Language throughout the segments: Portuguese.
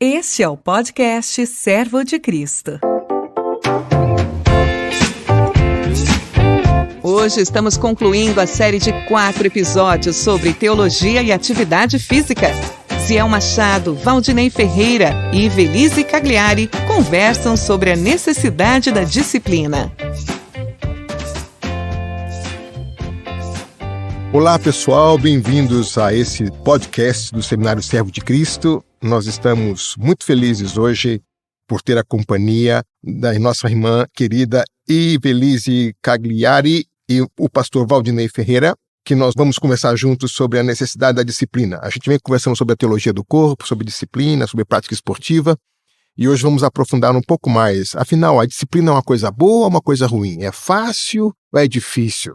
Este é o podcast Servo de Cristo. Hoje estamos concluindo a série de 4 episódios sobre teologia e atividade física. Ziel Machado, Valdinei Ferreira e Ivelise Cagliari conversam sobre a necessidade da disciplina. Olá pessoal, bem-vindos a esse podcast do Seminário Servo de Cristo. Nós estamos muito felizes hoje por ter a companhia da nossa irmã querida Ivelise Cagliari e o pastor Valdinei Ferreira, que nós vamos conversar juntos sobre a necessidade da disciplina. A gente vem conversando sobre a teologia do corpo, sobre disciplina, sobre prática esportiva, e hoje vamos aprofundar um pouco mais. Afinal, a disciplina é uma coisa boa ou uma coisa ruim? É fácil ou é difícil?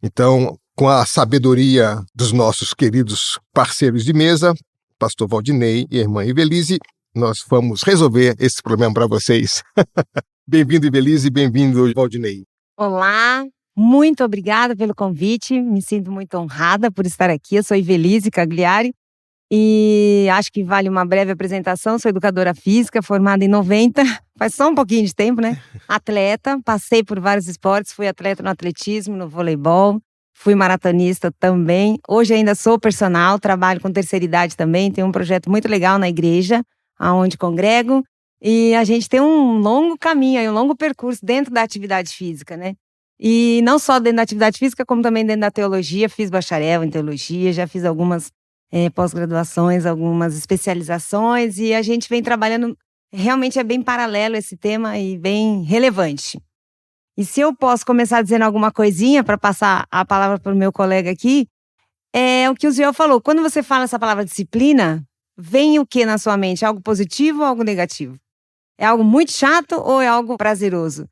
Então, com a sabedoria dos nossos queridos parceiros de mesa, pastor Valdinei e a irmã Ivelise, nós vamos resolver esse problema para vocês. Bem-vindo, Ivelise, bem-vindo, Valdinei. Olá, muito obrigada pelo convite, me sinto muito honrada por estar aqui. Eu sou Ivelise Cagliari e acho que vale uma breve apresentação. Sou educadora física, formada em 90, faz só um pouquinho de tempo, né? Atleta, passei por vários esportes, fui atleta no atletismo, no voleibol, fui maratonista também. Hoje ainda sou personal, trabalho com terceira idade também, tenho um projeto muito legal na igreja, onde congrego. E a gente tem um longo caminho, um longo percurso dentro da atividade física, né? E não só dentro da atividade física, como também dentro da teologia. Fiz bacharel em teologia, já fiz algumas pós-graduações, algumas especializações. E a gente vem trabalhando, realmente é bem paralelo esse tema e bem relevante. E se eu posso começar dizendo alguma coisinha para passar a palavra para o meu colega aqui, é o que o Ziel falou. Quando você fala essa palavra disciplina, vem o que na sua mente? Algo positivo ou algo negativo? É algo muito chato ou é algo prazeroso?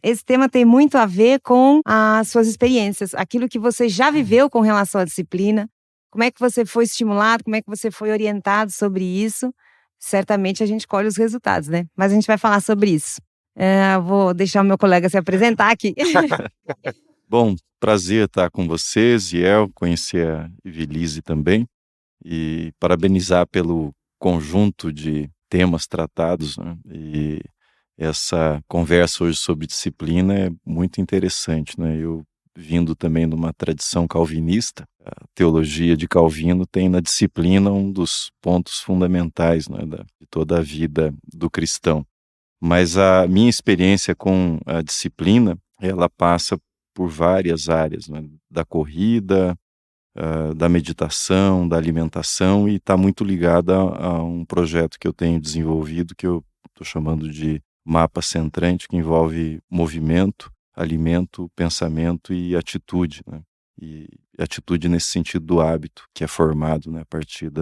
Esse tema tem muito a ver com as suas experiências, aquilo que você já viveu com relação à disciplina, como é que você foi estimulado, como é que você foi orientado sobre isso. Certamente a gente colhe os resultados, né? Mas a gente vai falar sobre isso. Vou deixar o meu colega se apresentar aqui. Bom, prazer estar com vocês, Ziel, conhecer a Ivelise também e parabenizar pelo conjunto de temas tratados, né? E essa conversa hoje sobre disciplina é muito interessante, né? Eu, vindo também de uma tradição calvinista, a teologia de Calvino tem na disciplina um dos pontos fundamentais, né, de toda a vida do cristão. Mas a minha experiência com a disciplina, ela passa por várias áreas, né? Da corrida, da meditação, da alimentação, e está muito ligada a um projeto que eu tenho desenvolvido, que eu estou chamando de Mapa Centrante, que envolve movimento, alimento, pensamento e atitude, né? E atitude nesse sentido do hábito, que é formado, né, a partir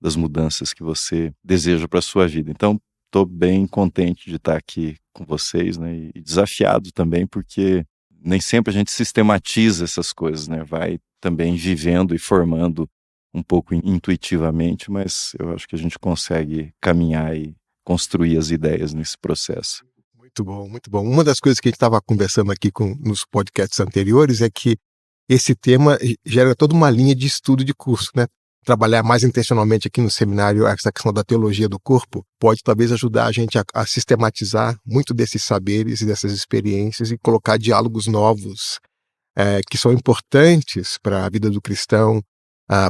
das mudanças que você deseja para a sua vida. Então, estou bem contente de estar aqui com vocês, né, e desafiado também, porque nem sempre a gente sistematiza essas coisas, né? Vai também vivendo e formando um pouco intuitivamente, mas eu acho que a gente consegue caminhar e construir as ideias nesse processo. Muito bom, muito bom. Uma das coisas que a gente estava conversando aqui nos podcasts anteriores é que esse tema gera toda uma linha de estudo de curso, né? Trabalhar mais intencionalmente aqui no seminário essa questão da teologia do corpo pode talvez ajudar a gente a sistematizar muito desses saberes e dessas experiências e colocar diálogos novos que são importantes para a vida do cristão,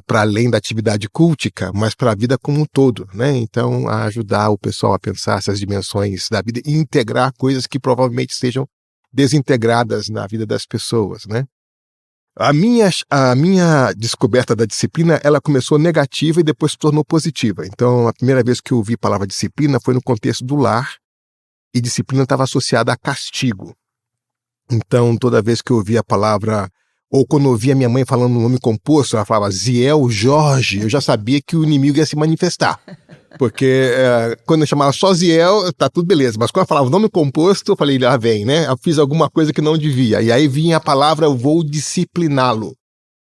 para além da atividade cultica, mas para a vida como um todo, né? Então, a ajudar o pessoal a pensar essas dimensões da vida e integrar coisas que provavelmente sejam desintegradas na vida das pessoas, né? A minha descoberta da disciplina, ela começou negativa e depois se tornou positiva. Então, a primeira vez que eu ouvi a palavra disciplina foi no contexto do lar, e disciplina estava associada a castigo. Então, toda vez que eu ouvia a palavra, ou quando eu ouvia minha mãe falando o nome composto, ela falava Ziel Jorge, eu já sabia que o inimigo ia se manifestar. Porque quando eu chamava só Ziel, tá tudo beleza. Mas quando eu falava o nome composto, eu falei, lá vem, né? Eu fiz alguma coisa que não devia. E aí vinha a palavra, eu vou discipliná-lo.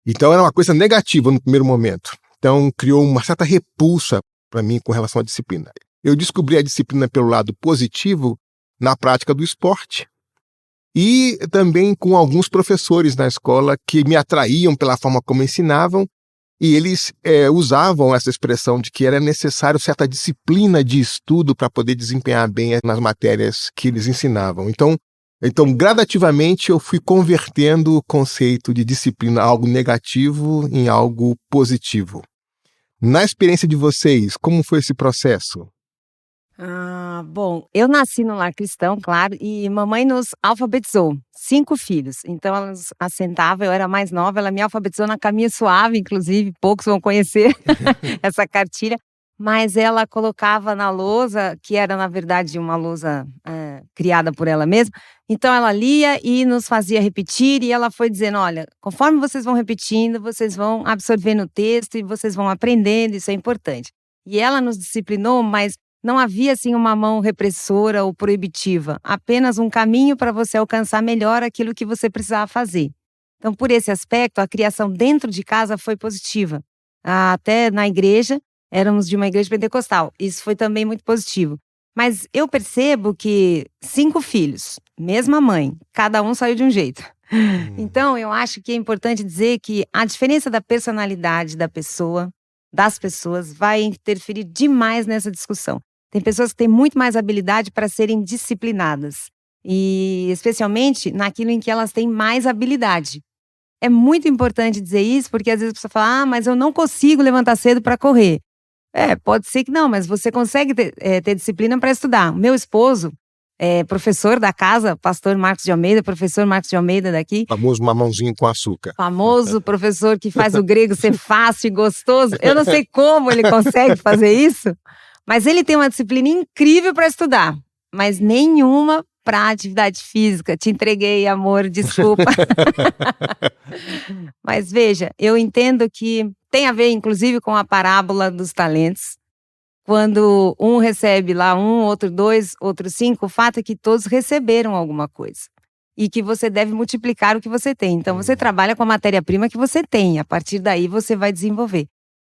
Então era uma coisa negativa no primeiro momento. Então criou uma certa repulsa para mim com relação à disciplina. Eu descobri a disciplina pelo lado positivo na prática do esporte. E também com alguns professores na escola que me atraíam pela forma como ensinavam E eles usavam essa expressão de que era necessário certa disciplina de estudo para poder desempenhar bem nas matérias que eles ensinavam. Então, gradativamente, eu fui convertendo o conceito de disciplina, algo negativo, em algo positivo. Na experiência de vocês, como foi esse processo? Bom, eu nasci num lar cristão, claro, e mamãe nos alfabetizou, 5 filhos. Então ela nos assentava, eu era mais nova, ela me alfabetizou na Caminho Suave, inclusive, poucos vão conhecer essa cartilha. Mas ela colocava na lousa, que era na verdade uma lousa criada por ela mesma. Então ela lia e nos fazia repetir, e ela foi dizendo, olha, conforme vocês vão repetindo, vocês vão absorvendo o texto e vocês vão aprendendo, isso é importante. E ela nos disciplinou, mas não havia assim uma mão repressora ou proibitiva, apenas um caminho para você alcançar melhor aquilo que você precisava fazer. Então, por esse aspecto, a criação dentro de casa foi positiva. Até na igreja, éramos de uma igreja pentecostal, isso foi também muito positivo. Mas eu percebo que 5 filhos, mesma mãe, cada um saiu de um jeito. Então, eu acho que é importante dizer que a diferença da personalidade das pessoas, vai interferir demais nessa discussão. Tem pessoas que têm muito mais habilidade para serem disciplinadas. E especialmente naquilo em que elas têm mais habilidade. É muito importante dizer isso, porque às vezes a pessoa fala, mas eu não consigo levantar cedo para correr. Pode ser que não, mas você consegue ter disciplina para estudar. O meu esposo é professor da casa, pastor Marcos de Almeida, professor Marcos de Almeida daqui. Famoso mamãozinho com açúcar. Famoso professor que faz o grego ser fácil e gostoso. Eu não sei como ele consegue fazer isso, mas ele tem uma disciplina incrível para estudar, mas nenhuma para atividade física. Te entreguei, amor, desculpa. Mas veja, eu entendo que tem a ver, inclusive, com a parábola dos talentos. Quando um recebe lá 1, outro 2, outro 5, o fato é que todos receberam alguma coisa. E que você deve multiplicar o que você tem. Então, você trabalha com a matéria-prima que você tem. A partir daí, você vai desenvolver.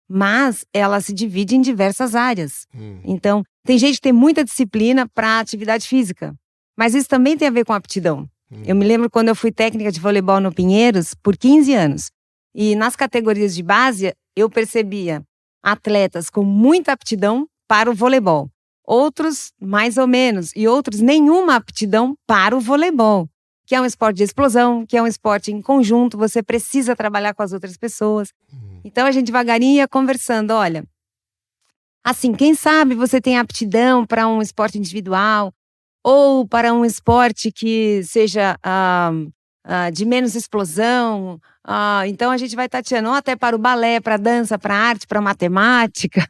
Mas ela se divide em diversas áreas. Então, tem gente que tem muita disciplina para atividade física. Mas isso também tem a ver com aptidão. Eu me lembro quando eu fui técnica de voleibol no Pinheiros por 15 anos. E nas categorias de base, eu percebia atletas com muita aptidão para o voleibol. Outros mais ou menos. E outros nenhuma aptidão para o voleibol. Que é um esporte de explosão, que é um esporte em conjunto. Você precisa trabalhar com as outras pessoas. Então a gente devagarinho ia conversando. Olha, assim, quem sabe você tem aptidão para um esporte individual ou para um esporte que seja de menos explosão. Então a gente vai tateando até para o balé, para a dança, para a arte, para a matemática.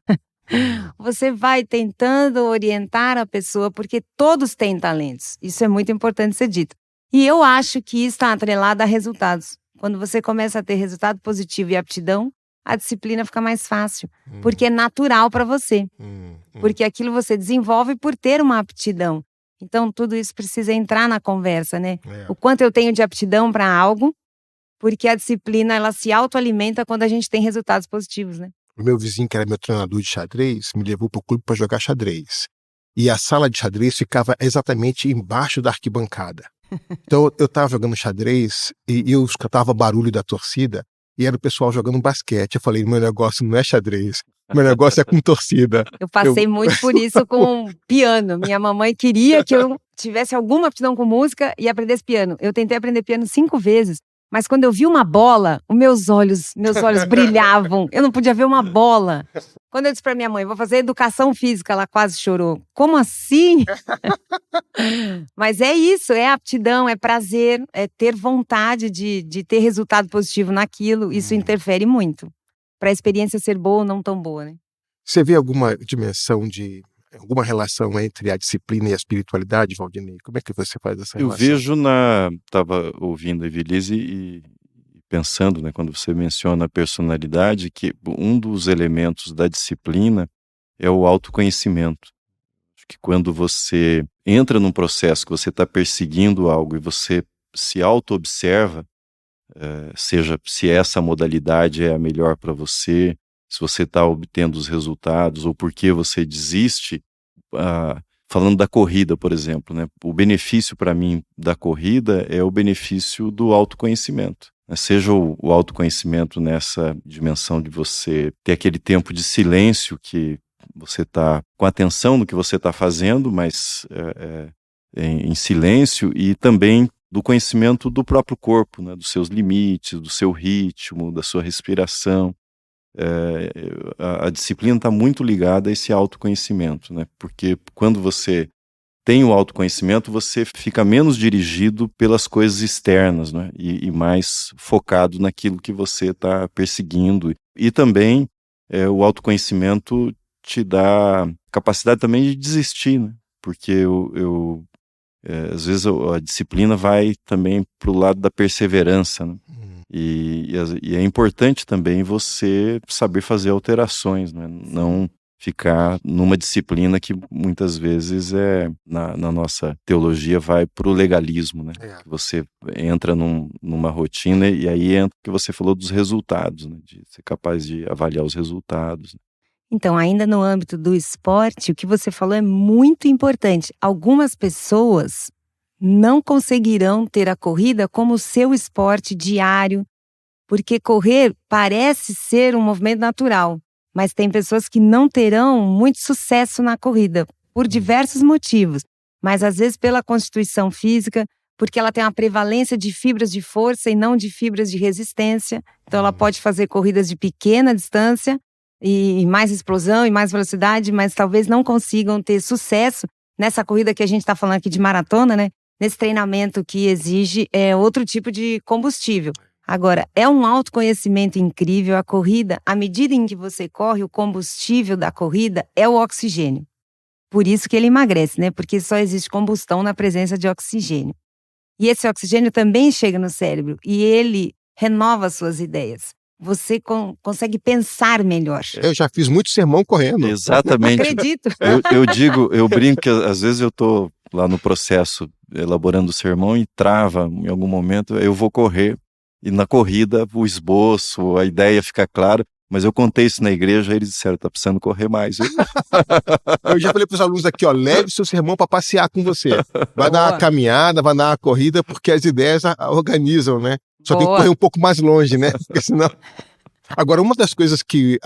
Você vai tentando orientar a pessoa, porque todos têm talentos. Isso é muito importante ser dito. E eu acho que isso está atrelado a resultados. Quando você começa a ter resultado positivo e aptidão, a disciplina fica mais fácil. Porque é natural para você. Porque aquilo você desenvolve por ter uma aptidão. Então, tudo isso precisa entrar na conversa, né? O quanto eu tenho de aptidão para algo, porque a disciplina, ela se autoalimenta quando a gente tem resultados positivos, né? O meu vizinho, que era meu treinador de xadrez, me levou para o clube para jogar xadrez. E a sala de xadrez ficava exatamente embaixo da arquibancada. Então, eu estava jogando xadrez e eu escutava barulho da torcida e era o pessoal jogando basquete. Eu falei, meu negócio não é xadrez. Meu negócio é com torcida. Eu passei muito por isso com piano. Minha mamãe queria que eu tivesse alguma aptidão com música e aprendesse piano. Eu tentei aprender piano 5 vezes, mas quando eu vi uma bola, os meus olhos brilhavam. Eu não podia ver uma bola. Quando eu disse para minha mãe, vou fazer educação física, ela quase chorou. Como assim? Mas é isso, é aptidão, é prazer, é ter vontade de ter resultado positivo naquilo. Isso interfere muito. Para a experiência ser boa ou não tão boa, né? Você vê alguma dimensão alguma relação entre a disciplina e a espiritualidade, Valdinei? Como é que você faz essa relação? Eu vejo estava ouvindo a Evilise e pensando, né, quando você menciona a personalidade, que um dos elementos da disciplina é o autoconhecimento. Acho que quando você entra num processo que você está perseguindo algo e você se auto-observa, seja se essa modalidade é a melhor para você, se você está obtendo os resultados ou por que você desiste, falando da corrida, por exemplo, né? O benefício para mim da corrida é o benefício do autoconhecimento. Seja o autoconhecimento nessa dimensão de você ter aquele tempo de silêncio que você está com atenção no que você está fazendo, mas em silêncio, e também do conhecimento do próprio corpo, né, dos seus limites, do seu ritmo, da sua respiração. A disciplina está muito ligada a esse autoconhecimento, né, porque quando você tem o autoconhecimento, você fica menos dirigido pelas coisas externas, né, e mais focado naquilo que você está perseguindo. E também o autoconhecimento te dá capacidade também de desistir, né, porque às vezes a disciplina vai também para o lado da perseverança, né? E é importante também você saber fazer alterações, né? Não ficar numa disciplina que muitas vezes na nossa teologia vai para o legalismo, né? Que você entra numa rotina e aí entra o que você falou dos resultados, né? De ser capaz de avaliar os resultados. Então, ainda no âmbito do esporte, o que você falou é muito importante. Algumas pessoas não conseguirão ter a corrida como seu esporte diário, porque correr parece ser um movimento natural, mas tem pessoas que não terão muito sucesso na corrida, por diversos motivos, mas às vezes pela constituição física, porque ela tem uma prevalência de fibras de força e não de fibras de resistência, então ela pode fazer corridas de pequena distância, e mais explosão e mais velocidade, mas talvez não consigam ter sucesso nessa corrida que a gente está falando aqui de maratona, né? Nesse treinamento que exige outro tipo de combustível. Agora, é um autoconhecimento incrível a corrida. À medida em que você corre, o combustível da corrida é o oxigênio. Por isso que ele emagrece, né? Porque só existe combustão na presença de oxigênio. E esse oxigênio também chega no cérebro e ele renova suas ideias. Você consegue pensar melhor. Eu já fiz muito sermão correndo. Exatamente. Acredito. Eu brinco que às vezes eu estou lá no processo elaborando o sermão e trava em algum momento, eu vou correr e na corrida o esboço, a ideia fica clara, mas eu contei isso na igreja e eles disseram, tá precisando correr mais. Eu já falei para os alunos aqui, leve seu sermão para passear com você. Vai dar uma caminhada, vai dar uma corrida, porque as ideias organizam, né? Só tem que correr um pouco mais longe, né? Porque senão... Agora, uma das coisas que,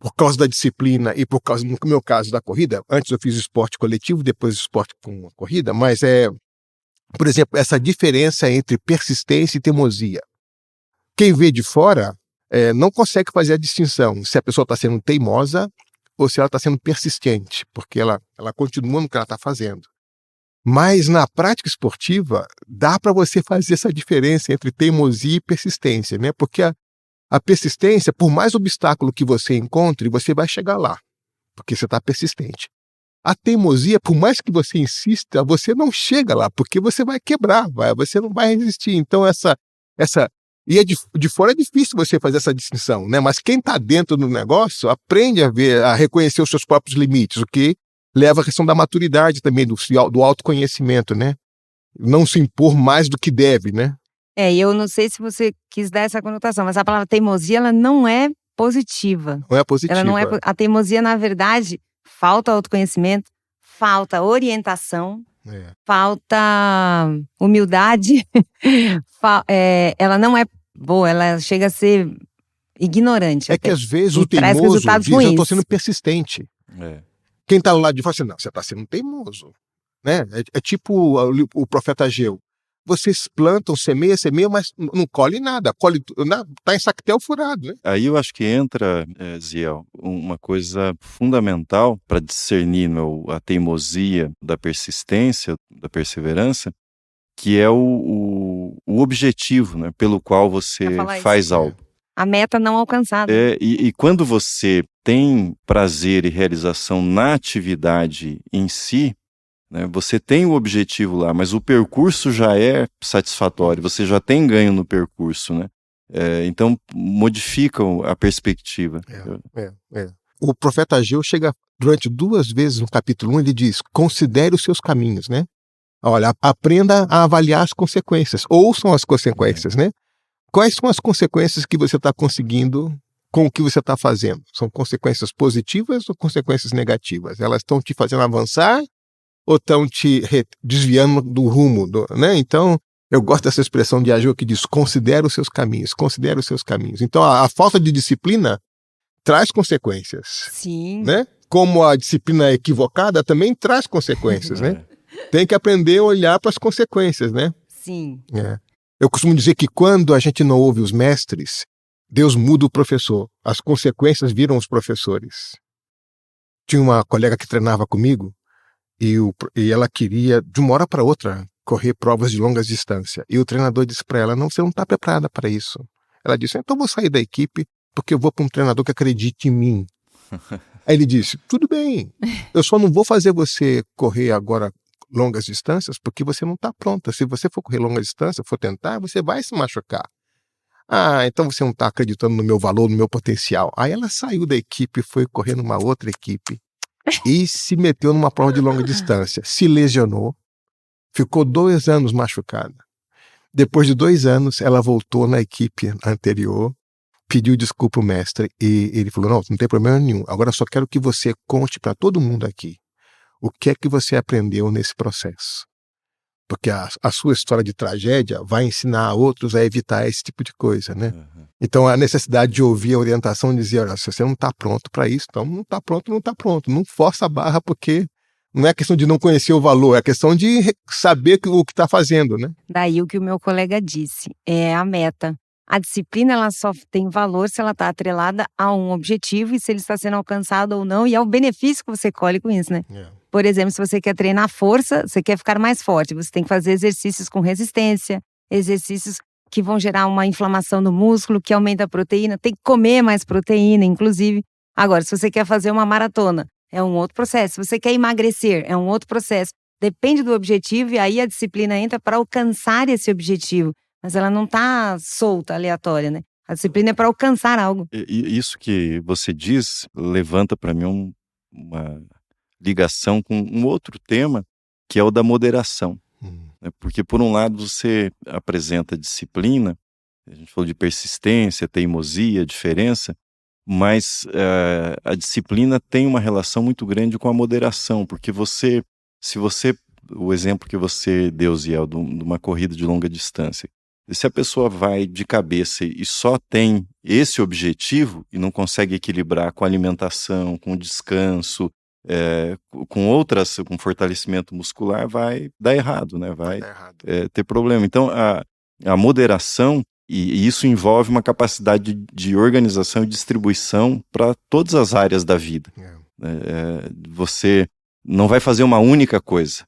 por causa da disciplina e por causa, no meu caso, da corrida, antes eu fiz esporte coletivo, depois esporte com a corrida, mas por exemplo, essa diferença entre persistência e teimosia. Quem vê de fora não consegue fazer a distinção se a pessoa está sendo teimosa ou se ela está sendo persistente, porque ela continua no que ela está fazendo. Mas na prática esportiva, dá para você fazer essa diferença entre teimosia e persistência, né? Porque a persistência, por mais obstáculo que você encontre, você vai chegar lá, porque você está persistente. A teimosia, por mais que você insista, você não chega lá, porque você vai quebrar, você não vai resistir. Então e de fora é difícil você fazer essa distinção, né? Mas quem está dentro do negócio aprende a reconhecer os seus próprios limites, o que leva à questão da maturidade também, do autoconhecimento, né? Não se impor mais do que deve, né? E eu não sei se você quis dar essa conotação, mas a palavra teimosia, ela não é positiva. Não é positiva. Ela não é, a teimosia, na verdade, falta autoconhecimento, falta orientação, falta humildade, ela não é boa, ela chega a ser ignorante. Que às vezes o teimoso diz, eu estou sendo persistente. Quem está ao lado de você, não, você está sendo teimoso. Né? É tipo o profeta Ageu. Vocês plantam, semeia, mas não colhe nada. Está em sactel furado. Né? Aí eu acho que entra, Ziel, uma coisa fundamental para discernir a teimosia da persistência, da perseverança, que é o objetivo, né, pelo qual você faz algo. A meta não alcançada. E quando você tem prazer e realização na atividade em si, né, você tem o objetivo lá, mas o percurso já é satisfatório, você já tem ganho no percurso, né? Então modifica a perspectiva. O profeta Ageu chega durante 2 vezes no capítulo 1, ele diz, considere os seus caminhos, né? Olha, aprenda a avaliar as consequências, ouçam as consequências, né? Quais são as consequências que você está conseguindo com o que você está fazendo? São consequências positivas ou consequências negativas? Elas estão te fazendo avançar ou estão te desviando do rumo? Né? Então, Eu gosto dessa expressão de Ageu que diz: considere os seus caminhos, considere os seus caminhos. Então, a falta de disciplina traz consequências. Sim. Né? Como a disciplina equivocada também traz consequências, né? Tem que aprender a olhar para as consequências, né? Sim. Eu costumo dizer que quando a gente não ouve os mestres, Deus muda o professor. As consequências viram os professores. Tinha uma colega que treinava comigo e ela queria, de uma hora para outra, correr provas de longas distâncias. E o treinador disse para ela: não, você não está preparada para isso. Ela disse: então eu vou sair da equipe porque eu vou para um treinador que acredite em mim. Aí ele disse: tudo bem, eu só não vou fazer você correr agora longas distâncias porque você não está pronta. Se você for correr longas distâncias, for tentar, você vai se machucar. Ah, então você não está acreditando no meu valor, no meu potencial. Aí ela saiu da equipe, foi correr numa outra equipe e se meteu numa prova de longa distância. Se lesionou, ficou 2 anos machucada. Depois de 2 anos, ela voltou na equipe anterior, pediu desculpa ao mestre e ele falou: não tem problema nenhum. Agora eu só quero que você conte para todo mundo aqui o que é que você aprendeu nesse processo. Porque a sua história de tragédia vai ensinar a outros a evitar esse tipo de coisa, né? Então a necessidade de ouvir a orientação e dizer: olha, se você não está pronto para isso, então não está pronto, não está pronto. Não força a barra, porque não é questão de não conhecer o valor, é questão de saber o que está fazendo, né? Daí o que o meu colega disse, é a meta. A disciplina ela só tem valor se ela está atrelada a um objetivo e se ele está sendo alcançado ou não, e ao benefício que você colhe com isso, né? Por exemplo, se você quer treinar força, você quer ficar mais forte, você tem que fazer exercícios com resistência, exercícios que vão gerar uma inflamação no músculo, que aumenta a proteína, tem que comer mais proteína, inclusive. Agora, se você quer fazer uma maratona, é um outro processo. Se você quer emagrecer, é um outro processo. Depende do objetivo e aí a disciplina entra para alcançar esse objetivo. Mas ela não está solta, aleatória, né? A disciplina é para alcançar algo. E isso que você diz levanta para mim uma ligação com um outro tema, que é o da moderação. Porque, por um lado, você apresenta disciplina, a gente falou de persistência, teimosia, diferença, mas a disciplina tem uma relação muito grande com a moderação, porque o exemplo que você deu, Ziel, de uma corrida de longa distância, se a pessoa vai de cabeça e só tem esse objetivo e não consegue equilibrar com a alimentação, com o descanso, com fortalecimento muscular, vai dar errado, né? Vai ter problema. Então, a moderação, e isso envolve uma capacidade de organização e distribuição para todas as áreas da vida. Você não vai fazer uma única coisa.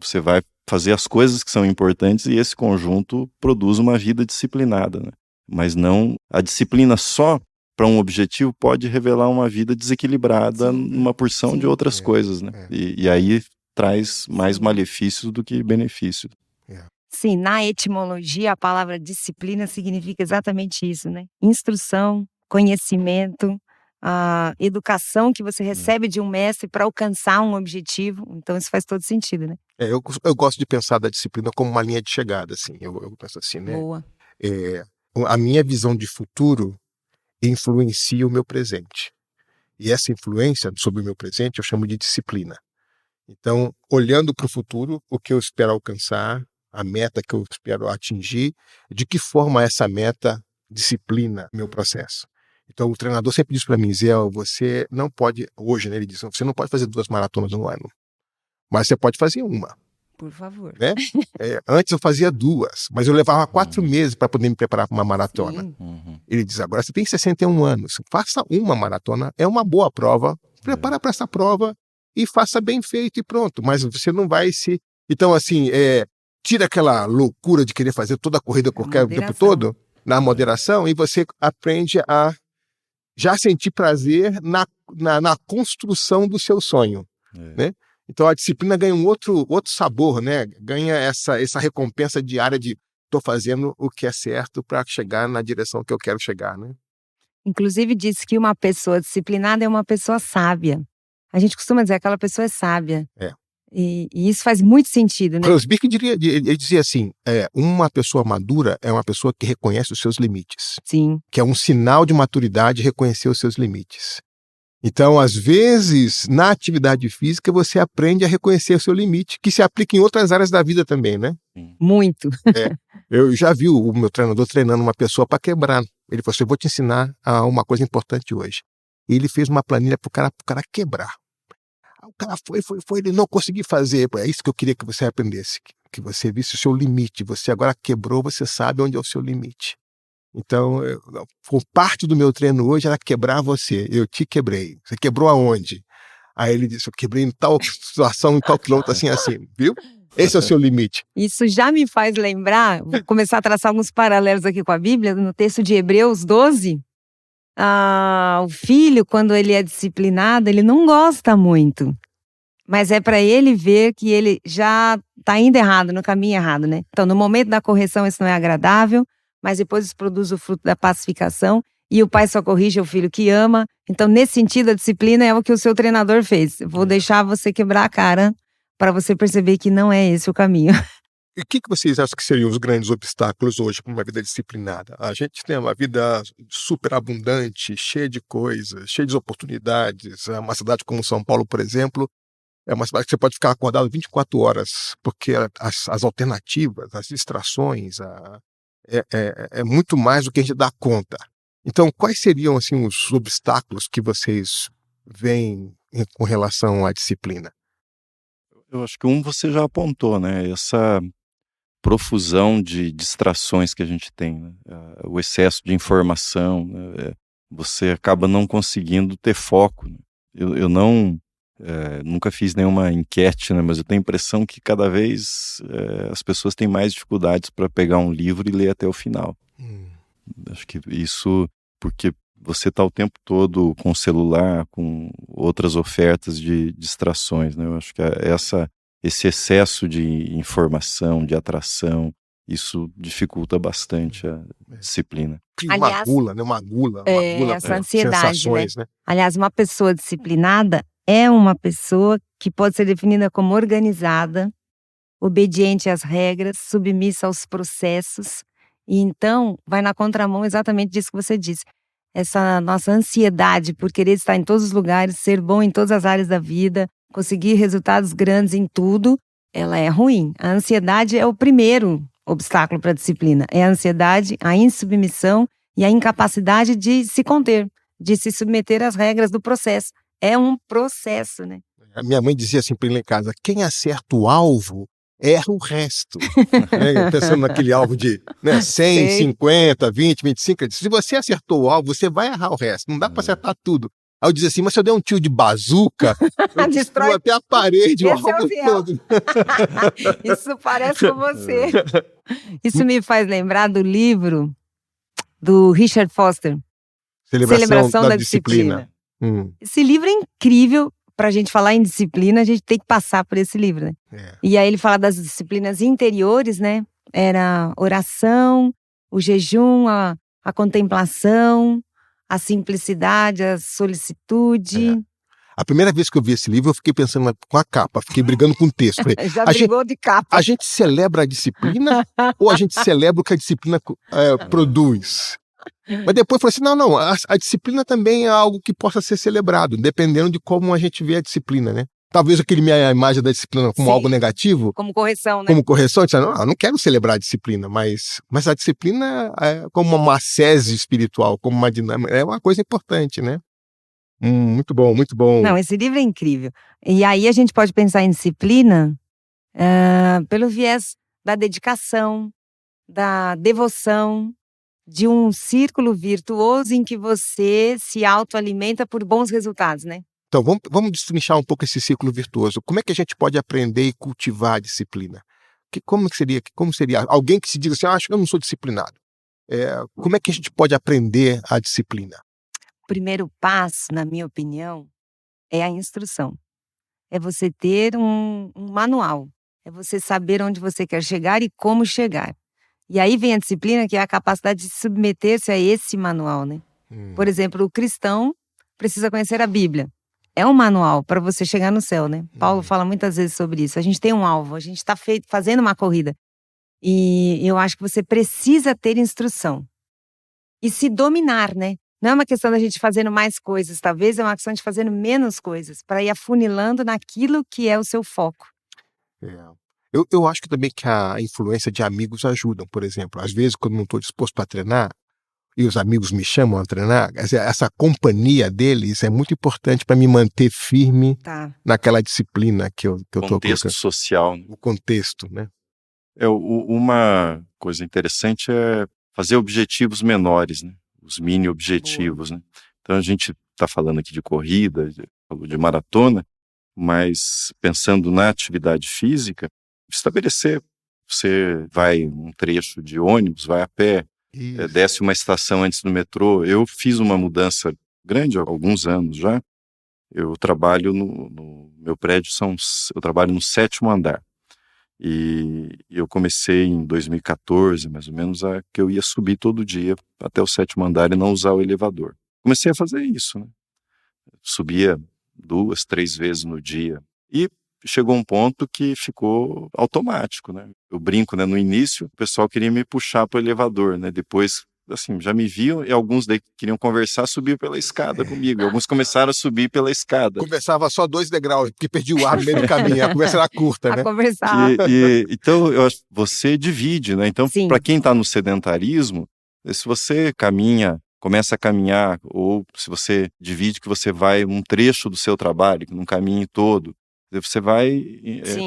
Você vai fazer as coisas que são importantes e esse conjunto produz uma vida disciplinada, né? Mas não a disciplina só para um objetivo pode revelar uma vida desequilibrada numa porção de outras coisas, né? E aí traz mais malefícios do que benefícios. Sim, na etimologia a palavra disciplina significa exatamente isso, né? Instrução, conhecimento, a educação que você recebe de um mestre para alcançar um objetivo. Então isso faz todo sentido, né? Eu gosto de pensar da disciplina como uma linha de chegada, assim. Eu penso assim, né? Boa. A minha visão de futuro influencia o meu presente. E essa influência sobre o meu presente eu chamo de disciplina. Então, olhando para o futuro, o que eu espero alcançar, a meta que eu espero atingir, de que forma essa meta disciplina meu processo. Então, o treinador sempre diz para mim: Ziel, você não pode, hoje, né, ele diz, você não pode fazer 2 maratonas no ano, mas você pode fazer uma. Por favor. Né? Antes eu fazia 2, mas eu levava 4 meses para poder me preparar para uma maratona. Ele diz: agora você tem 61 anos, faça uma maratona, é uma boa prova, prepara para essa prova e faça bem feito e pronto, mas você não vai se... Então, assim, tira aquela loucura de querer fazer toda a corrida qualquer tempo todo, na moderação, e você aprende a já sentir prazer na construção do seu sonho, né? Então a disciplina ganha um outro sabor, né? Ganha essa recompensa diária de estou fazendo o que é certo para chegar na direção que eu quero chegar, né? Inclusive diz que uma pessoa disciplinada é uma pessoa sábia. A gente costuma dizer que aquela pessoa é sábia. E isso faz muito sentido, né? Crosby ele dizia assim, uma pessoa madura é uma pessoa que reconhece os seus limites. Sim. Que é um sinal de maturidade reconhecer os seus limites. Então, às vezes, na atividade física, você aprende a reconhecer o seu limite, que se aplica em outras áreas da vida também, né? Muito. Eu já vi o meu treinador treinando uma pessoa para quebrar. Ele falou assim, eu vou te ensinar uma coisa importante hoje. E ele fez uma planilha para o cara quebrar. O cara foi, ele não conseguiu fazer. É isso que eu queria que você aprendesse, que você visse o seu limite. Você agora quebrou, você sabe onde é o seu limite. Então, parte do meu treino hoje era quebrar você. Eu te quebrei. Você quebrou aonde? Aí ele disse, eu quebrei em tal situação, em tal quilômetro, assim, viu? Esse é o seu limite. Isso já me faz lembrar, vou começar a traçar alguns paralelos aqui com a Bíblia, no texto de Hebreus 12, o filho, quando ele é disciplinado, ele não gosta muito. Mas é para ele ver que ele já está indo errado, no caminho errado, né? Então, no momento da correção, isso não é agradável, mas depois isso produz o fruto da pacificação e o pai só corrige o filho que ama. Então, nesse sentido, a disciplina é o que o seu treinador fez. Eu vou deixar você quebrar a cara para você perceber que não é esse o caminho. E o que vocês acham que seriam os grandes obstáculos hoje para uma vida disciplinada? A gente tem uma vida super abundante, cheia de coisas, cheia de oportunidades. Uma cidade como São Paulo, por exemplo, é uma cidade que você pode ficar acordado 24 horas, porque as alternativas, as distrações, é muito mais do que a gente dá conta. Então, quais seriam assim, os obstáculos que vocês veem com relação à disciplina? Eu acho que você já apontou, né? Essa profusão de distrações que a gente tem, né? O excesso de informação, né? Você acaba não conseguindo ter foco, né? Eu nunca fiz nenhuma enquete, né? Mas eu tenho a impressão que cada vez as pessoas têm mais dificuldades para pegar um livro e ler até o final. Acho que isso porque você está o tempo todo com o celular, com outras ofertas de distrações, né? Eu acho que esse excesso de informação, de atração, isso dificulta bastante a disciplina. Aliás, uma gula essa ansiedade, sensações, né? Aliás, uma pessoa disciplinada é uma pessoa que pode ser definida como organizada, obediente às regras, submissa aos processos, e então vai na contramão exatamente disso que você disse. Essa nossa ansiedade por querer estar em todos os lugares, ser bom em todas as áreas da vida, conseguir resultados grandes em tudo, ela é ruim. A ansiedade é o primeiro obstáculo para a disciplina. É a ansiedade, a insubmissão e a incapacidade de se conter, de se submeter às regras do processo. É um processo, né? A minha mãe dizia assim para ele em casa, quem acerta o alvo, erra o resto. Pensando naquele alvo de 100, 50, 20, 25. Ele disse, se você acertou o alvo, você vai errar o resto. Não dá para acertar tudo. Aí eu dizia assim, mas se eu der um tiro de bazuca, eu destruo até a parede, o alvo todo. Isso parece com você. Isso me faz lembrar do livro do Richard Foster, Celebração da Disciplina. Esse livro é incrível. Para a gente falar em disciplina, a gente tem que passar por esse livro, né? E aí ele fala das disciplinas interiores, né? Era oração, o jejum, a contemplação, a simplicidade, a solicitude. A primeira vez que eu vi esse livro, eu fiquei pensando com a capa, fiquei brigando com o texto. Falei, já brigou de capa. A gente celebra a disciplina ou a gente celebra o que a disciplina produz? Mas depois falou assim, não, a disciplina também é algo que possa ser celebrado, dependendo de como a gente vê a disciplina, né? Talvez aquele minha imagem da disciplina como algo negativo. Como correção, né? Como correção, eu disse, não quero celebrar a disciplina, mas a disciplina é como uma ascese espiritual, como uma dinâmica, é uma coisa importante, né? Muito bom, muito bom. Não, esse livro é incrível. E aí a gente pode pensar em disciplina pelo viés da dedicação, da devoção, de um círculo virtuoso em que você se autoalimenta por bons resultados, né? Então, vamos destrinchar um pouco esse círculo virtuoso. Como é que a gente pode aprender e cultivar a disciplina? Como seria alguém que se diga assim, acho que eu não sou disciplinado. Como é que a gente pode aprender a disciplina? O primeiro passo, na minha opinião, é a instrução. É você ter um manual. É você saber onde você quer chegar e como chegar. E aí vem a disciplina, que é a capacidade de submeter-se a esse manual, né? Por exemplo, o cristão precisa conhecer a Bíblia. É um manual para você chegar no céu, né? Paulo fala muitas vezes sobre isso. A gente tem um alvo, a gente está fazendo uma corrida. E eu acho que você precisa ter instrução. E se dominar, né? Não é uma questão da gente fazendo mais coisas, talvez é uma questão de fazendo menos coisas, para ir afunilando naquilo que é o seu foco. Eu acho que também que a influência de amigos ajudam, por exemplo. Às vezes, quando não estou disposto a treinar, e os amigos me chamam a treinar, essa companhia deles é muito importante para me manter firme naquela disciplina que eu estou colocando. Contexto social. O contexto, né? Uma coisa interessante é fazer objetivos menores, né? Os mini objetivos, né? Então a gente está falando aqui de corrida, de maratona, mas pensando na atividade física, estabelecer, você vai um trecho de ônibus, vai a pé, desce uma estação antes do metrô. Eu fiz uma mudança grande há alguns anos já. Eu trabalho no meu prédio, eu trabalho no 7º andar. E eu comecei em 2014, mais ou menos, que eu ia subir todo dia até o 7º andar e não usar o elevador. Comecei a fazer isso, né? Subia 2, 3 vezes no dia. E chegou um ponto que ficou automático, né? Eu brinco, né? No início, o pessoal queria me puxar para o elevador, né? Depois, assim, já me viam e alguns daí queriam conversar, subir pela escada comigo. Alguns começaram a subir pela escada. Conversava só 2 degraus, porque perdi o ar no meio do caminho. A conversa era curta, né? Então, eu acho que você divide, né? Então, para quem está no sedentarismo, se você começa a caminhar, ou se você divide que você vai um trecho do seu trabalho, num caminho todo, você vai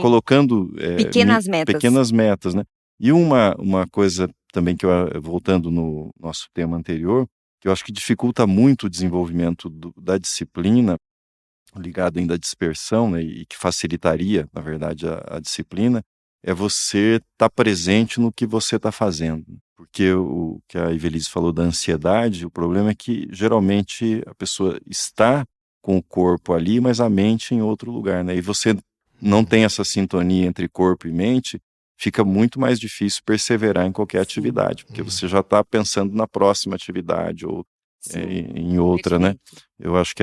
colocando pequenas metas, né? E uma coisa também que voltando no nosso tema anterior, que eu acho que dificulta muito o desenvolvimento da disciplina, ligado ainda à dispersão, né, e que facilitaria, na verdade, a disciplina, é você estar presente no que você está fazendo. Porque o que a Ivelisse falou da ansiedade, o problema é que, geralmente, a pessoa está com o corpo ali, mas a mente em outro lugar, né? E você não tem essa sintonia entre corpo e mente, fica muito mais difícil perseverar em qualquer atividade, porque você já está pensando na próxima atividade ou em outra, né? Eu acho que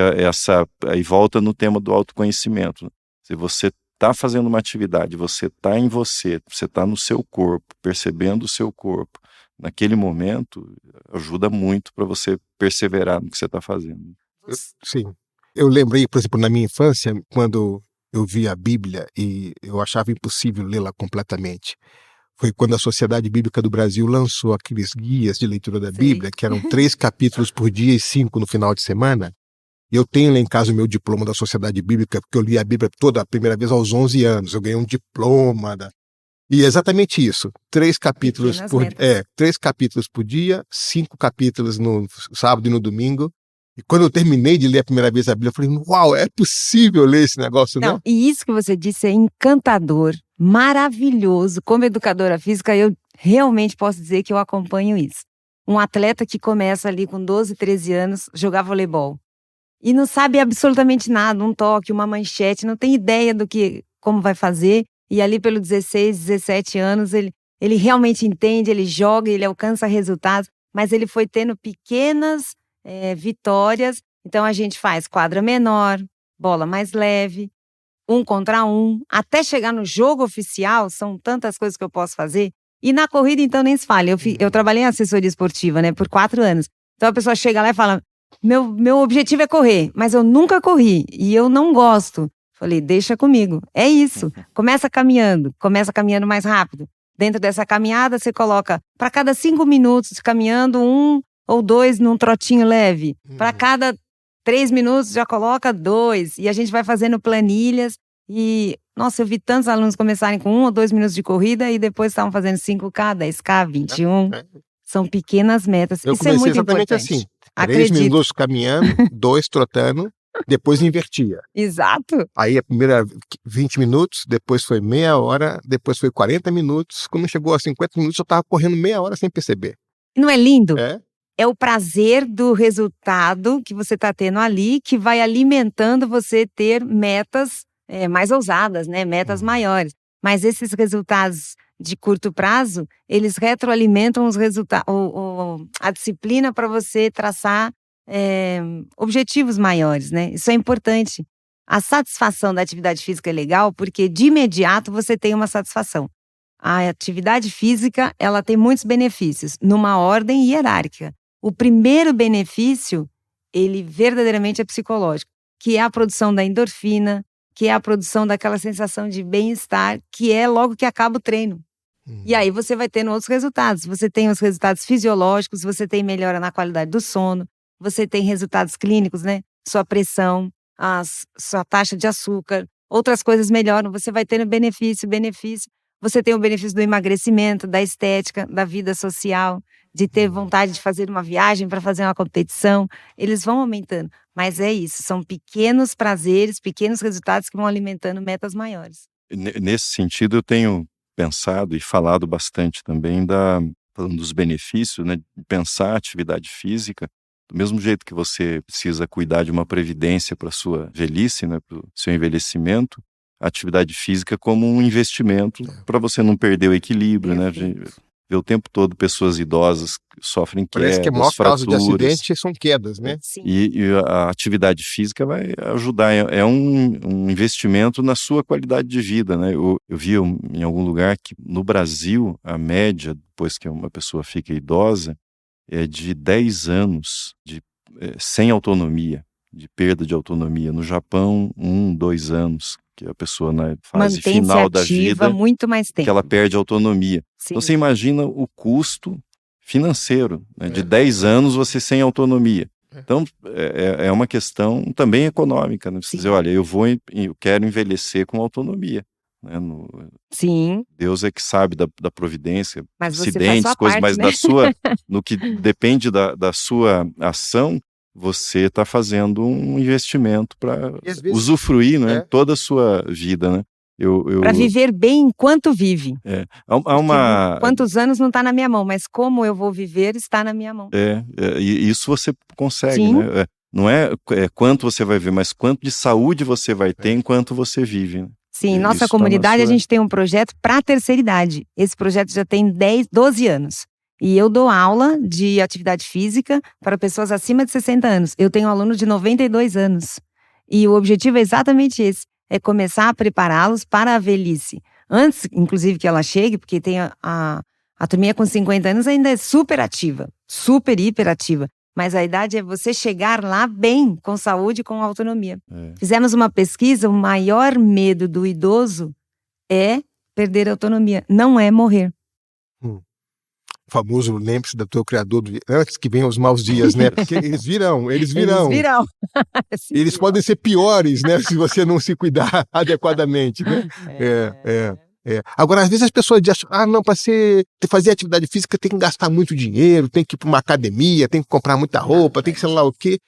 aí volta no tema do autoconhecimento, né? Se você está fazendo uma atividade, você está em você está no seu corpo, percebendo o seu corpo, naquele momento, ajuda muito para você perseverar no que você está fazendo. Sim. Eu lembrei, por exemplo, na minha infância, quando eu vi a Bíblia e eu achava impossível lê-la completamente. Foi quando a Sociedade Bíblica do Brasil lançou aqueles guias de leitura da Bíblia, que eram 3 capítulos por dia e 5 no final de semana. E eu tenho lá em casa o meu diploma da Sociedade Bíblica, porque eu li a Bíblia toda a primeira vez aos 11 anos. Eu ganhei um diploma. E é exatamente isso. 3 capítulos 3 capítulos por dia, 5 capítulos no sábado e no domingo. E quando eu terminei de ler a primeira vez a Bíblia, eu falei, uau, é possível ler esse negócio, né? E isso que você disse é encantador, maravilhoso. Como educadora física, eu realmente posso dizer que eu acompanho isso. Um atleta que começa ali com 12, 13 anos, jogar voleibol. E não sabe absolutamente nada, um toque, uma manchete, não tem ideia como vai fazer. E ali pelos 16, 17 anos, ele realmente entende, ele joga, ele alcança resultados. Mas ele foi tendo pequenas vitórias. Então a gente faz quadra menor, bola mais leve, 1 contra 1, até chegar no jogo oficial. São tantas coisas que eu posso fazer. E na corrida, então, nem se fala. Eu trabalhei em assessoria esportiva, né, por 4 anos. Então a pessoa chega lá e fala, meu objetivo é correr, mas eu nunca corri e eu não gosto. Falei, deixa comigo, é isso. Começa caminhando mais rápido. Dentro dessa caminhada, você coloca, para cada 5 minutos caminhando, 1 ou 2 num trotinho leve. Para cada 3 minutos, já coloca 2. E a gente vai fazendo planilhas. E, nossa, eu vi tantos alunos começarem com 1 ou 2 minutos de corrida e depois estavam fazendo 5K, 10K, 21. São pequenas metas. Isso é muito exatamente importante. Assim. 3 minutos caminhando, 2 trotando, depois invertia. Exato. Aí a primeira 20 minutos, depois foi meia hora, depois foi 40 minutos. Quando chegou a 50 minutos, eu estava correndo meia hora sem perceber. Não é lindo? É o prazer do resultado que você está tendo ali, que vai alimentando você ter metas mais ousadas, né? Metas maiores. Mas esses resultados de curto prazo, eles retroalimentam os resultados, a disciplina para você traçar objetivos maiores, né? Isso é importante. A satisfação da atividade física é legal porque de imediato você tem uma satisfação. A atividade física, ela tem muitos benefícios, numa ordem hierárquica. O primeiro benefício, ele verdadeiramente é psicológico, que é a produção da endorfina, que é a produção daquela sensação de bem-estar, que é logo que acaba o treino. E aí você vai tendo outros resultados. Você tem os resultados fisiológicos, você tem melhora na qualidade do sono, você tem resultados clínicos, né? Sua pressão, sua taxa de açúcar, outras coisas melhoram, você vai tendo benefício. Você tem o benefício do emagrecimento, da estética, da vida social, de ter vontade de fazer uma viagem para fazer uma competição. Eles vão aumentando. Mas é isso, são pequenos prazeres, pequenos resultados que vão alimentando metas maiores. Nesse sentido, eu tenho pensado e falado bastante também falando dos benefícios, né, de pensar a atividade física. Do mesmo jeito que você precisa cuidar de uma previdência para a sua velhice, né, para o seu envelhecimento, a atividade física como um investimento para você não perder o equilíbrio, né? A gente vê o tempo todo pessoas idosas que sofrem quedas, Parece que a maior causa de fraturas. acidente são quedas, né? Sim. E a atividade física vai ajudar, é um investimento na sua qualidade de vida, né? Eu vi em algum lugar que no Brasil, a média, depois que uma pessoa fica idosa, é de 10 anos sem autonomia, de perda de autonomia. No Japão, 2 anos, que a pessoa na fase final da vida, muito mais tempo. que ela perde a autonomia. Sim. Então você imagina o custo financeiro, né, de 10 anos você sem autonomia. Então é uma questão também econômica, né? Você dizer, olha, eu quero envelhecer com autonomia. Né? Sim. Deus é que sabe da providência, mas acidentes, coisas, mas né? no que depende da sua ação, você está fazendo um investimento para usufruir, né, toda a sua vida, né? Para viver bem enquanto vive. Quantos anos não está na minha mão, mas como eu vou viver está na minha mão. E isso você consegue, Sim. né? Não é quanto você vai viver, mas quanto de saúde você vai ter enquanto você vive. Né? Sim, nossa comunidade a gente tem um projeto para a terceira idade. Esse projeto já tem 12 anos. E eu dou aula de atividade física para pessoas acima de 60 anos. Eu tenho um aluno de 92 anos. E o objetivo é exatamente esse. É começar a prepará-los para a velhice. Antes, inclusive, que ela chegue, porque tem a turminha com 50 anos ainda é super ativa. Super, hiper ativa. Mas a idade é você chegar lá bem, com saúde e com autonomia. Fizemos uma pesquisa, o maior medo do idoso é perder a autonomia, não é morrer. O famoso, lembre-se do teu criador, antes que venham os maus dias, né? Porque eles virão. Eles virão. Eles podem ser piores, né? Se você não se cuidar adequadamente, né? Agora, às vezes as pessoas dizem, não, para fazer atividade física tem que gastar muito dinheiro, tem que ir para uma academia, tem que comprar muita roupa, tem que sei lá o quê.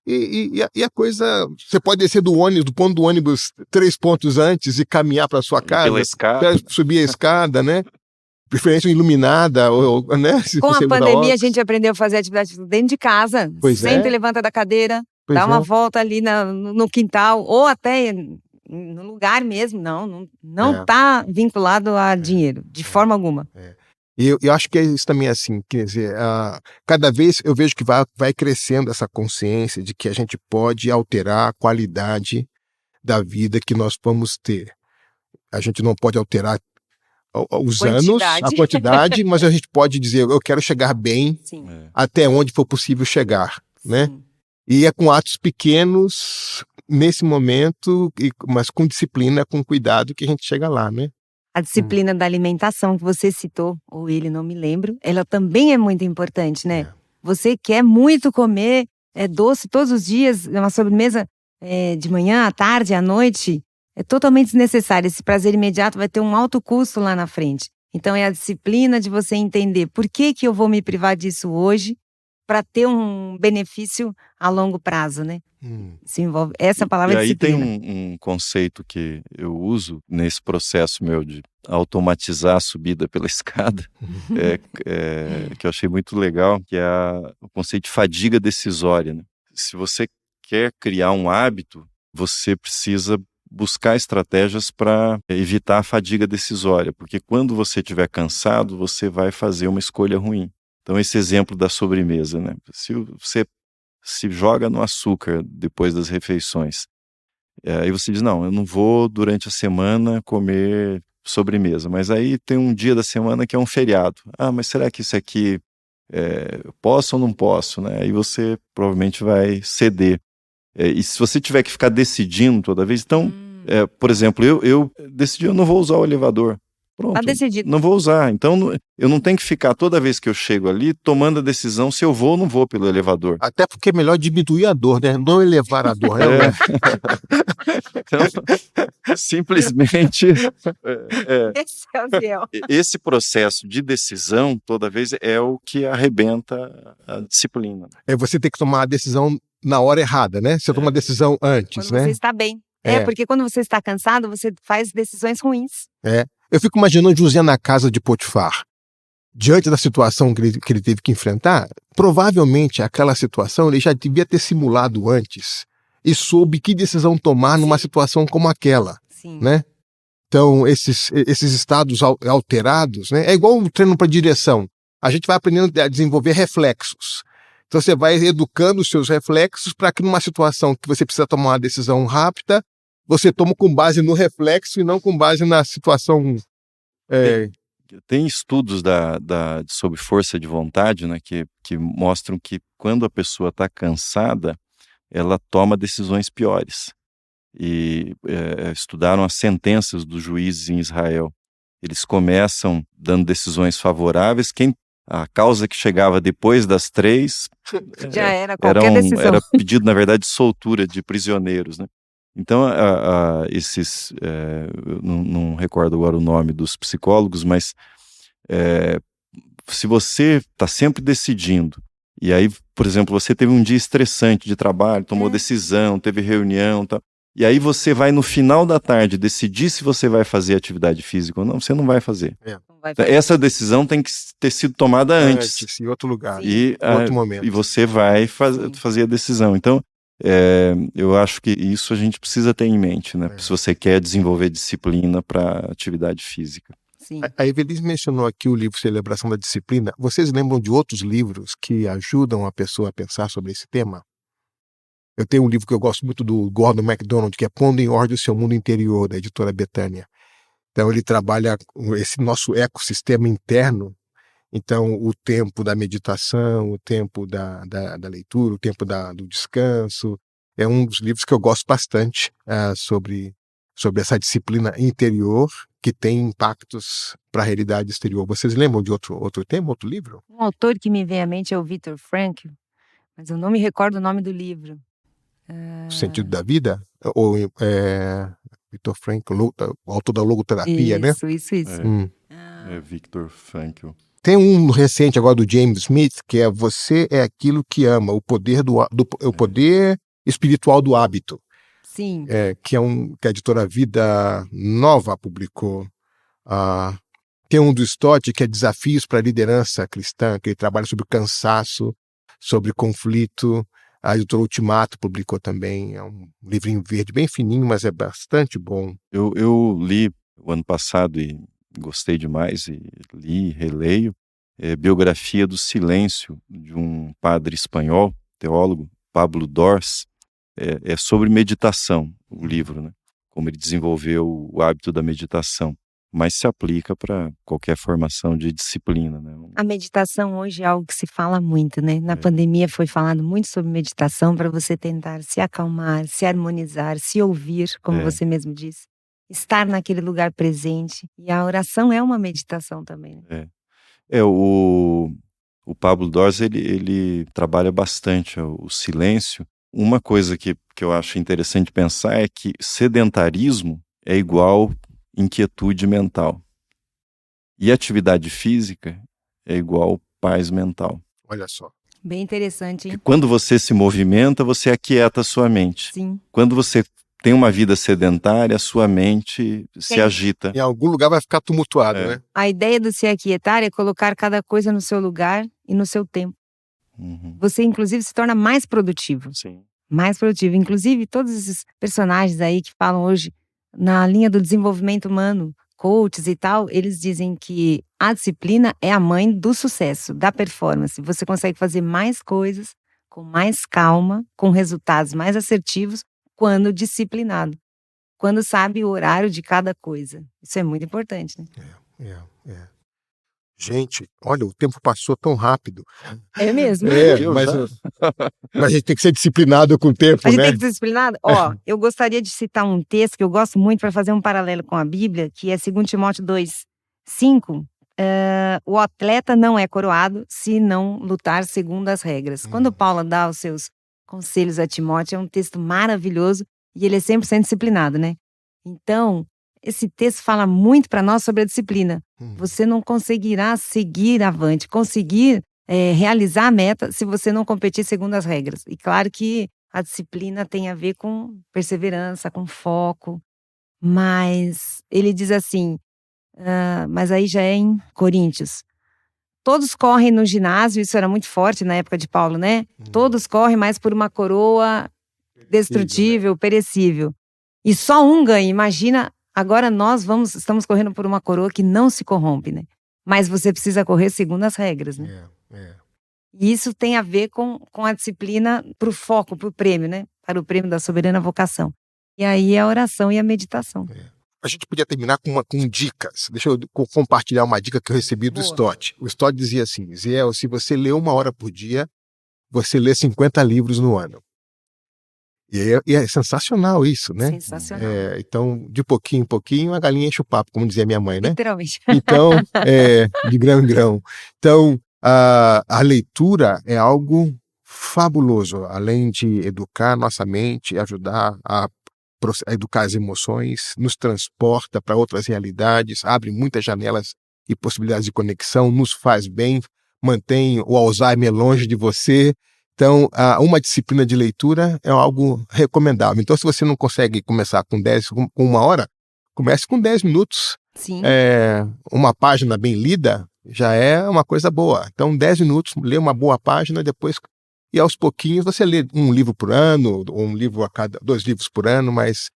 E a coisa, você pode descer do ponto do ônibus 3 pontos antes e caminhar para sua casa. Pela escada. Subir a escada, né? Preferência iluminada, né? Com a pandemia, a gente aprendeu a fazer atividade física dentro de casa. Sempre levanta da cadeira, dá uma volta ali no quintal, ou até no lugar mesmo. Não está vinculado a dinheiro, de forma alguma. E eu acho que isso também é assim, quer dizer, cada vez eu vejo que vai crescendo essa consciência de que a gente pode alterar a qualidade da vida que nós vamos ter. A gente não pode alterar os anos, a quantidade, mas a gente pode dizer, eu quero chegar bem até onde for possível chegar, né? E é com atos pequenos, nesse momento, mas com disciplina, com cuidado, que a gente chega lá, né? A disciplina da alimentação que você citou, ou ele, não me lembro, ela também é muito importante, né? Você quer muito comer doce todos os dias, uma sobremesa de manhã, à tarde, à noite, é totalmente desnecessário. Esse prazer imediato vai ter um alto custo lá na frente. Então é a disciplina de você entender por que eu vou me privar disso hoje para ter um benefício a longo prazo, né? Isso envolve essa palavra disciplina. E aí tem um conceito que eu uso nesse processo meu de automatizar a subida pela escada, que eu achei muito legal, que é o conceito de fadiga decisória. Né? Se você quer criar um hábito, você precisa buscar estratégias para evitar a fadiga decisória, porque quando você estiver cansado, você vai fazer uma escolha ruim. Então, esse exemplo da sobremesa, né? Se você se joga no açúcar depois das refeições, aí você diz, não, eu não vou durante a semana comer sobremesa, mas aí tem um dia da semana que é um feriado. Mas será que isso aqui Posso ou não posso, né? Aí você provavelmente vai ceder. E se você tiver que ficar decidindo toda vez, então, por exemplo, eu decidi, eu não vou usar o elevador. Pronto, Tá decidido. não vou usar. Então, eu não tenho que ficar toda vez que eu chego ali tomando a decisão se eu vou ou não vou pelo elevador. Até porque é melhor diminuir a dor, né? Não elevar a dor, né? Então, simplesmente Esse é o Ziel. esse processo de decisão toda vez é o que arrebenta a disciplina. Você tem que tomar a decisão na hora errada, né? Você toma a decisão antes, Quando né? você está bem. Porque quando você está cansado, você faz decisões ruins. Eu fico imaginando José na casa de Potifar. Diante da situação que ele teve que enfrentar, provavelmente aquela situação ele já devia ter simulado antes e soube que decisão tomar numa situação como aquela, Sim. né? Então, esses estados alterados, né? É igual um treino para direção. A gente vai aprendendo a desenvolver reflexos. Então, você vai educando os seus reflexos para que numa situação que você precisa tomar uma decisão rápida, você toma com base no reflexo e não com base na situação. Tem estudos sobre força de vontade, né, que mostram que quando a pessoa está cansada, ela toma decisões piores. E estudaram as sentenças dos juízes em Israel. Eles começam dando decisões favoráveis. A causa que chegava depois das 3 já era qualquer decisão. Era pedido, na verdade, de soltura de prisioneiros, né? Então, eu não recordo agora o nome dos psicólogos, mas se você está sempre decidindo, e aí, por exemplo, você teve um dia estressante de trabalho, tomou decisão, teve reunião, tal, e aí você vai no final da tarde decidir se você vai fazer atividade física ou não, você não vai fazer. Essa decisão tem que ter sido tomada antes. Em outro lugar, em outro momento. E você vai fazer a decisão. Então, eu acho que isso a gente precisa ter em mente, né? Se você quer desenvolver disciplina para atividade física. Sim. A Evelise mencionou aqui o livro Celebração da Disciplina. Vocês lembram de outros livros que ajudam a pessoa a pensar sobre esse tema? Eu tenho um livro que eu gosto muito do Gordon MacDonald, que é Pondo em Ordem o Seu Mundo Interior, da editora Betânia. Então ele trabalha esse nosso ecossistema interno. Então, o tempo da meditação, o tempo da leitura, o tempo do descanso, é um dos livros que eu gosto bastante sobre essa disciplina interior que tem impactos para a realidade exterior. Vocês lembram de outro tema, outro livro? Um autor que me vem à mente é o Viktor Frankl, mas eu não me recordo o nome do livro. O Sentido da Vida? Ou Viktor Frankl, o autor da logoterapia, né? Isso. Viktor Frankl. Tem um recente agora do James Smith, que é Você é aquilo que ama, o poder o poder espiritual do hábito. Sim. Que a editora Vida Nova publicou. Tem um do Stott, que é Desafios para a Liderança Cristã, que ele trabalha sobre cansaço, sobre conflito. A editora Ultimato publicou também. É um livrinho verde, bem fininho, mas é bastante bom. Eu li o ano passado e gostei demais, e li, releio, Biografia do Silêncio, de um padre espanhol, teólogo, Pablo Dors. É sobre meditação, o livro, né? Como ele desenvolveu o hábito da meditação, mas se aplica para qualquer formação de disciplina, né? A meditação hoje é algo que se fala muito, né? Na pandemia foi falado muito sobre meditação para você tentar se acalmar, se harmonizar, se ouvir, como você mesmo disse. Estar naquele lugar presente. E a oração é uma meditação também. Né? O Pablo Dors, ele trabalha bastante o silêncio. Uma coisa que eu acho interessante pensar é que sedentarismo é igual inquietude mental. E atividade física é igual paz mental. Olha só. Bem interessante, hein? Porque quando você se movimenta, você aquieta a sua mente. Sim. Quando você tem uma vida sedentária, a sua mente se agita. Em algum lugar vai ficar tumultuado, né? A ideia do se aquietar é colocar cada coisa no seu lugar e no seu tempo. Uhum. Você, inclusive, se torna mais produtivo. Sim. Mais produtivo. Inclusive, todos esses personagens aí que falam hoje na linha do desenvolvimento humano, coaches e tal, eles dizem que a disciplina é a mãe do sucesso, da performance. Você consegue fazer mais coisas com mais calma, com resultados mais assertivos, quando disciplinado. Quando sabe o horário de cada coisa. Isso é muito importante, né? Gente, olha, o tempo passou tão rápido. É mesmo? Mas a gente tem que ser disciplinado com o tempo, A gente né? tem que ser disciplinado? Ó, eu gostaria de citar um texto que eu gosto muito para fazer um paralelo com a Bíblia, que é 2 Timóteo 2:5. O atleta não é coroado se não lutar segundo as regras. Quando Paulo dá os seus conselhos a Timóteo, é um texto maravilhoso e ele é 100% disciplinado, né? Então, esse texto fala muito para nós sobre a disciplina. Você não conseguirá seguir avante, conseguir realizar a meta se você não competir segundo as regras. E claro que a disciplina tem a ver com perseverança, com foco, mas ele diz assim, mas aí já é em Coríntios. Todos correm no ginásio, isso era muito forte na época de Paulo, né? Todos correm, mas por uma coroa destrutível, perecível. E só um ganha. Imagina, agora nós estamos correndo por uma coroa que não se corrompe, né? Mas você precisa correr segundo as regras, né? E isso tem a ver com a disciplina para o foco, para o prêmio, né? Para o prêmio da soberana vocação. E aí a oração e a meditação. A gente podia terminar com dicas. Deixa eu compartilhar uma dica que eu recebi do Stott. O Stott dizia assim, Ziel, se você lê 1 hora por dia, você lê 50 livros no ano. E é sensacional isso, né? Sensacional. Então, de pouquinho em pouquinho, a galinha enche o papo, como dizia minha mãe, né? Literalmente. Então, de grão em grão. Então, a leitura é algo fabuloso, além de educar nossa mente, ajudar a educar as emoções, nos transporta para outras realidades, abre muitas janelas e possibilidades de conexão, nos faz bem, mantém o Alzheimer longe de você. Então, uma disciplina de leitura é algo recomendável. Então, se você não consegue começar com 1 hora, comece com 10 minutos. Sim. Uma página bem lida já é uma coisa boa. Então, 10 minutos, lê uma boa página, depois, e aos pouquinhos, você lê um livro por ano, ou um livro a cada 2 livros por ano, mas...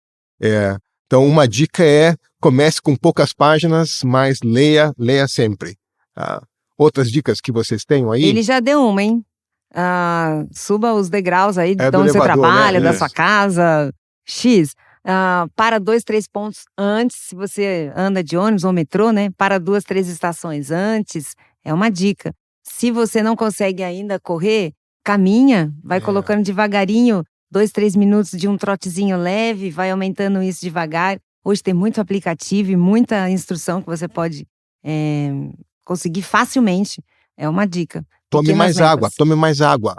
Então, uma dica é, comece com poucas páginas, mas leia sempre. Outras dicas que vocês tenham aí? Ele já deu uma, hein? Suba os degraus aí de do onde você elevador, trabalha, né? da sua casa, X. Para 2, 3 pontos antes, se você anda de ônibus ou metrô, né? Para 2, 3 estações antes, é uma dica. Se você não consegue ainda correr, caminha, vai colocando devagarinho, 2, 3 minutos de um trotezinho leve, vai aumentando isso devagar. Hoje tem muito aplicativo e muita instrução que você pode conseguir facilmente. É uma dica. Tome mais água.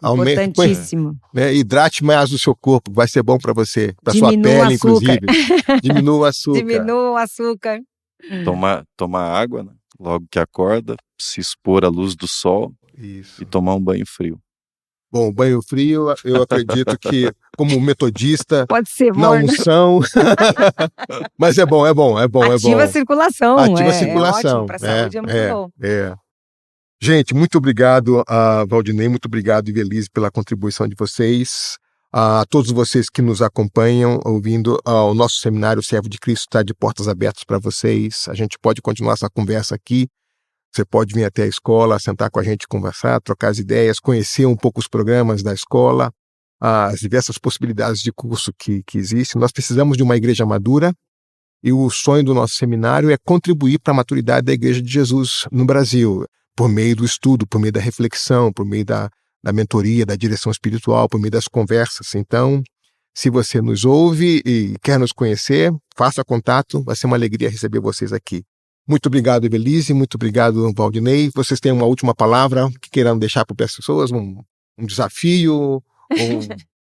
Importantíssimo. Hidrate mais o seu corpo, vai ser bom para você, para sua pele, inclusive. Diminua o açúcar. Diminua o açúcar. Tomar água, né? Logo que acorda, se expor à luz do sol. Isso. E tomar um banho frio. Bom, banho frio, eu acredito que, como metodista, pode ser na unção. Mas é bom. Ativa a circulação. Ativa a circulação. É ótimo, para a saúde é muito bom. Gente, muito obrigado, Valdinei, muito obrigado, Ivelise, pela contribuição de vocês. A todos vocês que nos acompanham, ouvindo, o nosso seminário Servo de Cristo está de portas abertas para vocês. A gente pode continuar essa conversa aqui. Você pode vir até a escola, sentar com a gente, conversar, trocar as ideias, conhecer um pouco os programas da escola, as diversas possibilidades de curso que existem. Nós precisamos de uma igreja madura e o sonho do nosso seminário é contribuir para a maturidade da Igreja de Jesus no Brasil, por meio do estudo, por meio da reflexão, por meio da mentoria, da direção espiritual, por meio das conversas. Então, se você nos ouve e quer nos conhecer, faça contato, vai ser uma alegria receber vocês aqui. Muito obrigado, Ivelise, muito obrigado, Valdinei. Vocês têm uma última palavra que queiram deixar para as pessoas, um desafio?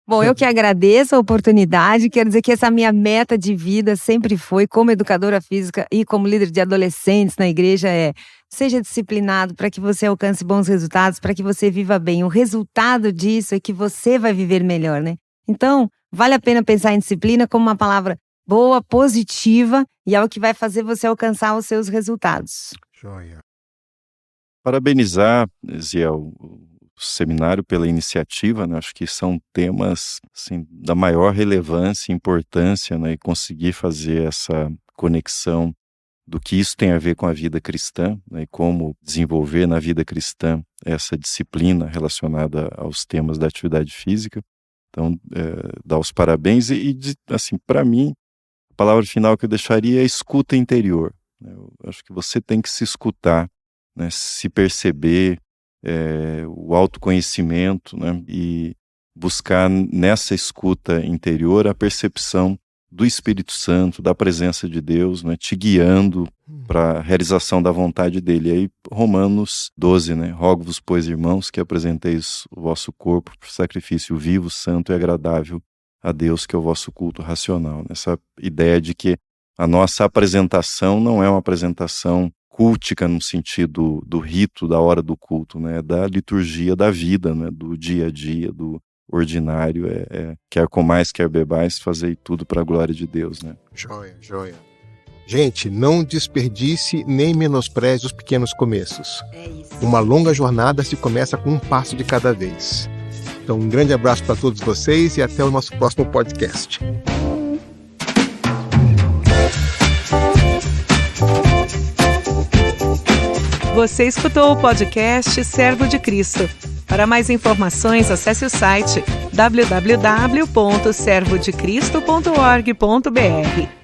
Bom, eu que agradeço a oportunidade, quero dizer que essa minha meta de vida sempre foi, como educadora física e como líder de adolescentes na igreja, seja disciplinado para que você alcance bons resultados, para que você viva bem. O resultado disso é que você vai viver melhor, né? Então, vale a pena pensar em disciplina como uma palavra boa, positiva, e é o que vai fazer você alcançar os seus resultados. Joia. Parabenizar, Ziel, o seminário pela iniciativa, né? Acho que são temas assim, da maior relevância e importância, né? E conseguir fazer essa conexão do que isso tem a ver com a vida cristã, né? E como desenvolver na vida cristã essa disciplina relacionada aos temas da atividade física. Então, dar os parabéns e assim, para mim, a palavra final que eu deixaria é escuta interior. Eu acho que você tem que se escutar, né, se perceber, o autoconhecimento, né, e buscar nessa escuta interior a percepção do Espírito Santo, da presença de Deus, né, te guiando para a realização da vontade dele. E aí Romanos 12, né, rogo-vos, pois, irmãos, que apresenteis o vosso corpo por sacrifício vivo, santo e agradável a Deus, que é o vosso culto racional. Essa ideia de que a nossa apresentação não é uma apresentação cultica no sentido do rito, da hora do culto, né, da liturgia da vida, né, do dia a dia, do ordinário, quer comais, quer bebais, fazer tudo para a glória de Deus, né? Joia, joia. Gente, não desperdice nem menospreze os pequenos começos. É isso. Uma longa jornada se começa com um passo de cada vez. Então, um grande abraço para todos vocês e até o nosso próximo podcast. Você escutou o podcast Servo de Cristo. Para mais informações, acesse o site www.servodecristo.org.br.